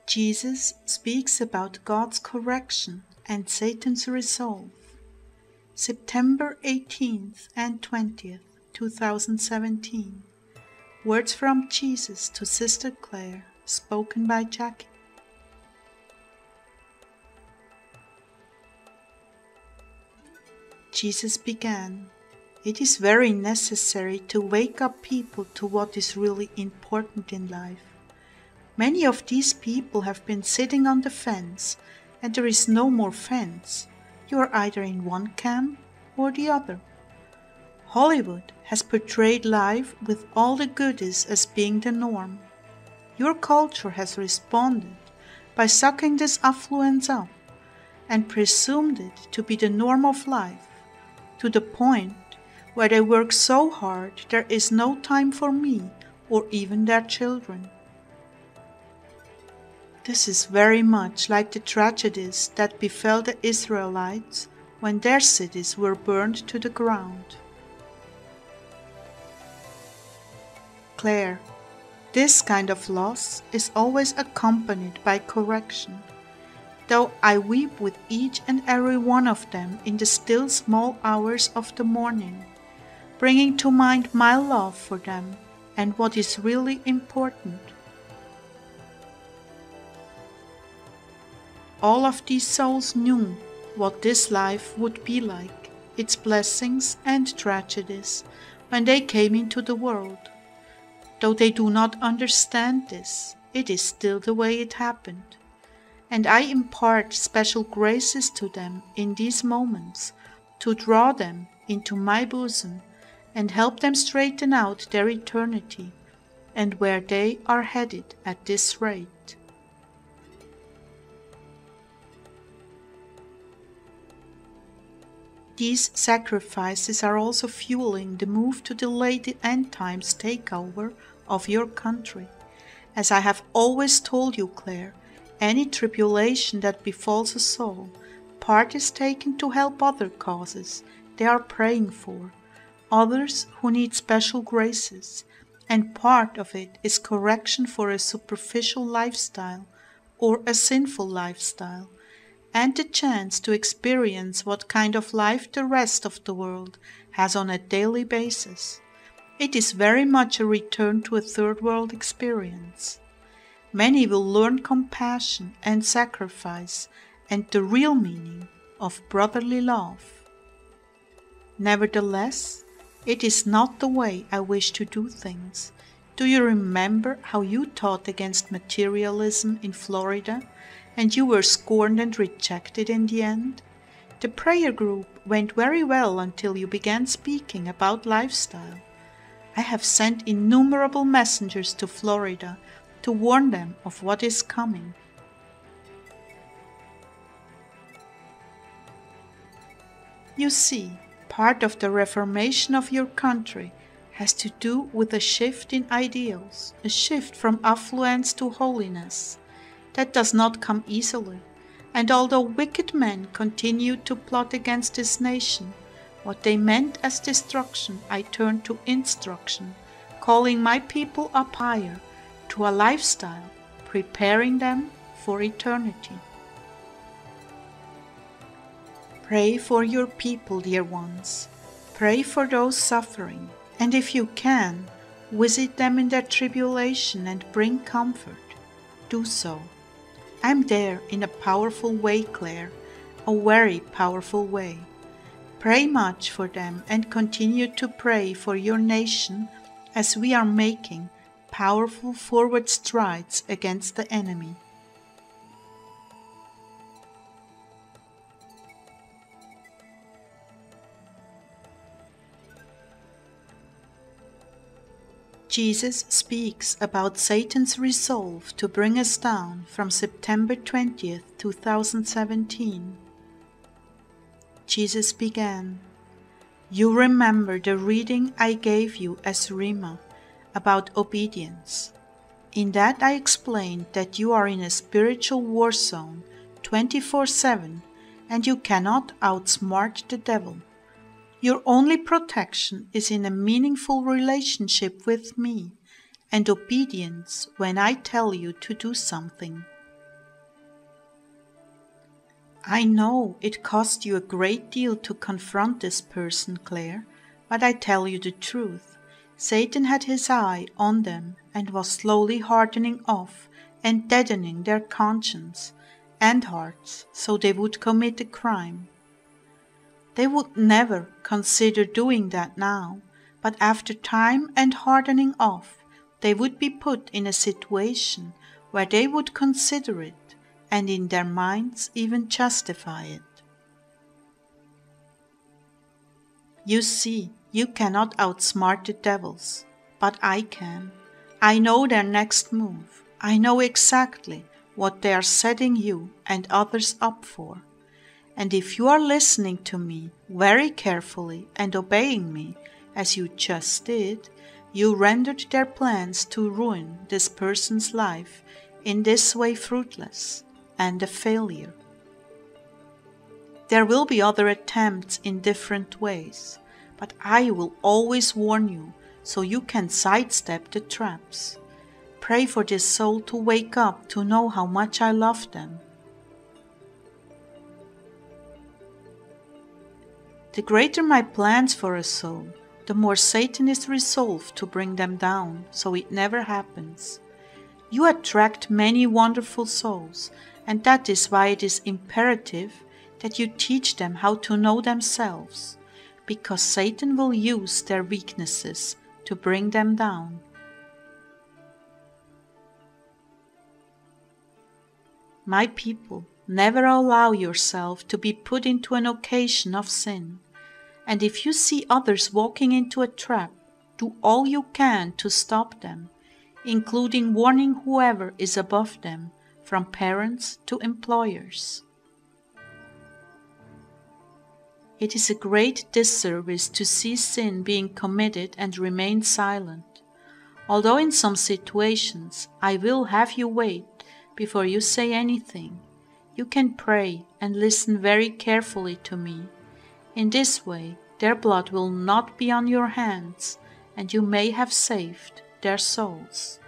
Jesus speaks about God's correction and Satan's resolve. September 18th and 20th, 2017. Words from Jesus to Sister Clare, spoken by Jackie. Jesus began, "It is very necessary to wake up people to what is really important in life. Many of these people have been sitting on the fence, and there is no more fence. You are either in one camp or the other. Hollywood has portrayed life with all the goodies as being the norm. Your culture has responded by sucking this affluence up and presumed it to be the norm of life, to the point where they work so hard there is no time for me or even their children. This is very much like the tragedies that befell the Israelites when their cities were burned to the ground." Clare, this kind of loss is always accompanied by correction. Though I weep with each and every one of them in the still small hours of the morning, bringing to mind my love for them and what is really important. All of these souls knew what this life would be like, its blessings and tragedies, when they came into the world. Though they do not understand this, it is still the way it happened. And I impart special graces to them in these moments to draw them into my bosom and help them straighten out their eternity and where they are headed at this rate. These sacrifices are also fueling the move to delay the end times takeover of your country. As I have always told you, Clare, any tribulation that befalls a soul, part is taken to help other causes they are praying for, others who need special graces, and part of it is correction for a superficial lifestyle or a sinful lifestyle, and the chance to experience what kind of life the rest of the world has on a daily basis. It is very much a return to a third world experience. Many will learn compassion and sacrifice and the real meaning of brotherly love. Nevertheless, it is not the way I wish to do things. Do you remember how you taught against materialism in Florida, and you were scorned and rejected in the end? The prayer group went very well until you began speaking about lifestyle. I have sent innumerable messengers to Florida to warn them of what is coming. You see, part of the reformation of your country has to do with a shift in ideals, a shift from affluence to holiness. That does not come easily, and although wicked men continue to plot against this nation, what they meant as destruction I turned to instruction, calling my people up higher to a lifestyle, preparing them for eternity. Pray for your people, dear ones. Pray for those suffering, and if you can, visit them in their tribulation and bring comfort. Do so. I am there in a powerful way, Clare, a very powerful way. Pray much for them and continue to pray for your nation as we are making powerful forward strides against the enemy. Jesus speaks about Satan's resolve to bring us down from September 20th, 2017. Jesus began, "You remember the reading I gave you as Rima about obedience. In that I explained that you are in a spiritual war zone 24/7 and you cannot outsmart the devil. Your only protection is in a meaningful relationship with me and obedience when I tell you to do something. I know it cost you a great deal to confront this person, Clare, but I tell you the truth. Satan had his eye on them and was slowly hardening off and deadening their conscience and hearts so they would commit a crime. They would never consider doing that now, but after time and hardening off, they would be put in a situation where they would consider it and in their minds even justify it. You see, you cannot outsmart the devils, but I can. I know their next move. I know exactly what they are setting you and others up for. And if you are listening to me very carefully and obeying me, as you just did, you rendered their plans to ruin this person's life in this way fruitless and a failure. There will be other attempts in different ways, but I will always warn you so you can sidestep the traps. Pray for this soul to wake up to know how much I love them. The greater my plans for a soul, the more Satan is resolved to bring them down, so it never happens. You attract many wonderful souls, and that is why it is imperative that you teach them how to know themselves, because Satan will use their weaknesses to bring them down. My people, never allow yourself to be put into an occasion of sin, and if you see others walking into a trap, do all you can to stop them, including warning whoever is above them, from parents to employers. It is a great disservice to see sin being committed and remain silent. Although in some situations I will have you wait before you say anything, you can pray and listen very carefully to me. In this way, their blood will not be on your hands, and you may have saved their souls.